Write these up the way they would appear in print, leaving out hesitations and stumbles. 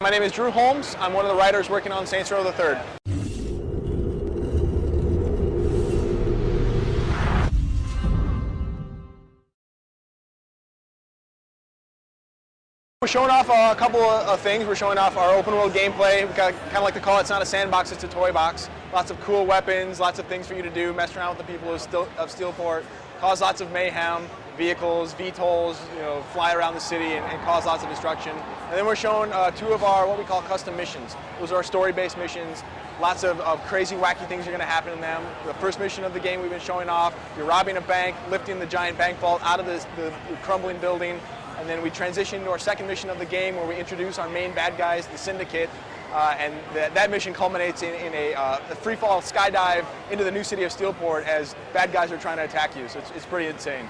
My name is Drew Holmes. I'm one of the writers working on Saints Row the Third. We're showing off a couple of things. We're showing off our open world gameplay. We kind of like to call it, it's not a sandbox, it's a toy box. Lots of cool weapons, lots of things for you to do, mess around with the people of Steelport, cause lots of mayhem, vehicles, VTOLs, fly around the city and cause lots of destruction. And then we're showing two of our what we call custom missions. Those are our story-based missions. Lots of crazy, wacky things are going to happen in them. The first mission of the game we've been showing off, you're robbing a bank, lifting the giant bank vault out of the crumbling building. And then we transition to our second mission of the game where we introduce our main bad guys, the Syndicate, and that mission culminates in a free-fall skydive into the new city of Steelport as bad guys are trying to attack you, so it's pretty insane.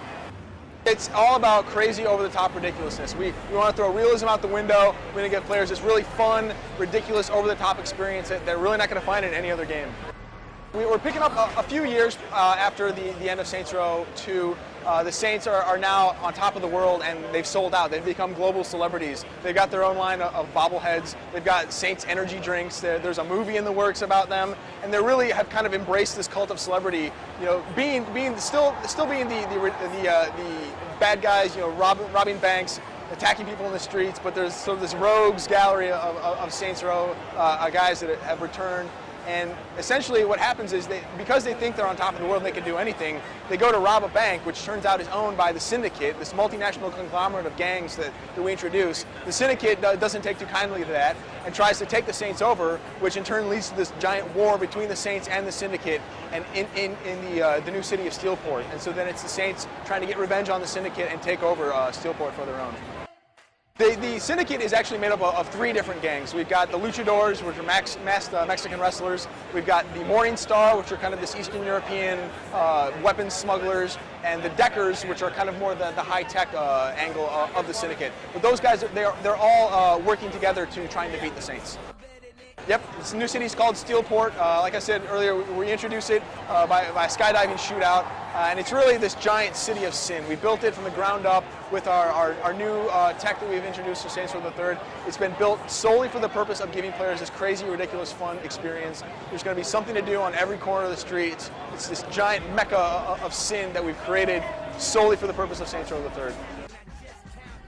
It's all about crazy, over-the-top ridiculousness. We want to throw realism out the window. We want to give players this really fun, ridiculous, over-the-top experience that they're really not going to find in any other game. We're picking up a few years after the end of Saints Row 2. The Saints are now on top of the world and they've sold out. They've become global celebrities. They've got their own line of bobbleheads. They've got Saints energy drinks. There's a movie in the works about them, and they really have kind of embraced this cult of celebrity. Still being the bad guys. Robbing banks, attacking people in the streets. But there's sort of this rogues gallery of Saints Row guys that have returned. And essentially what happens is because they think they're on top of the world and they can do anything, they go to rob a bank, which turns out is owned by the Syndicate, this multinational conglomerate of gangs that we introduce. The Syndicate doesn't take too kindly to that and tries to take the Saints over, which in turn leads to this giant war between the Saints and the Syndicate and in the new city of Steelport. And so then it's the Saints trying to get revenge on the Syndicate and take over Steelport for their own. The Syndicate is actually made up of three different gangs. We've got the Luchadors, which are masked Mexican wrestlers. We've got the Morning Star, which are kind of this Eastern European weapons smugglers, and the Deckers, which are kind of more the high-tech angle of the Syndicate. But those guys, they're all working together to try and defeat the Saints. Yep, this new city is called Steelport. Like I said earlier, we introduced it by a skydiving shootout, and it's really this giant city of sin. We built it from the ground up with our new tech that we've introduced to Saints Row the Third. It's been built solely for the purpose of giving players this crazy, ridiculous, fun experience. There's going to be something to do on every corner of the street. It's this giant mecca of sin that we've created solely for the purpose of Saints Row the Third.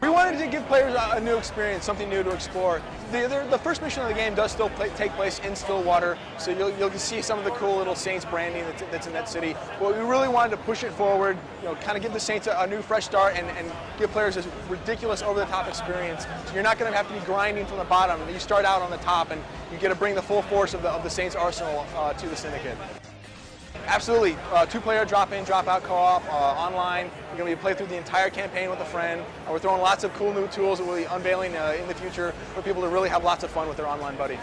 We wanted to give players a new experience, something new to explore. The first mission of the game does still take place in Stillwater, so you'll see some of the cool little Saints branding that's in that city. But we really wanted to push it forward, kind of give the Saints a new fresh start and give players this ridiculous, over-the-top experience. So you're not going to have to be grinding from the bottom. You start out on the top, and you get to bring the full force of the Saints arsenal to the Syndicate. Absolutely. Two-player drop-in, drop-out co-op online. You're going to play through the entire campaign with a friend. We're throwing lots of cool new tools that we'll be unveiling in the future for people to really have lots of fun with their online buddy.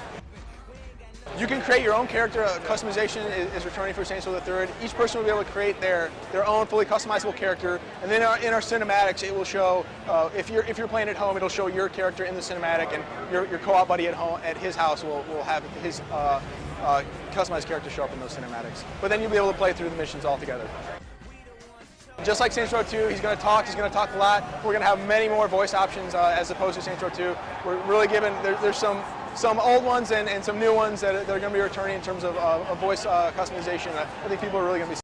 You can create your own character. Customization is returning for Saints Row the Third. Each person will be able to create their own fully customizable character, and then in our cinematics, it will show if you're playing at home, it'll show your character in the cinematic, and your co-op buddy at his house will have his customized character show up in those cinematics. But then you'll be able to play through the missions all together. Just like Saints Row 2, he's going to talk a lot. We're going to have many more voice options as opposed to Saints Row 2. We're really giving, there's some old ones and some new ones that are going to be returning in terms of voice customization. I think people are really going to be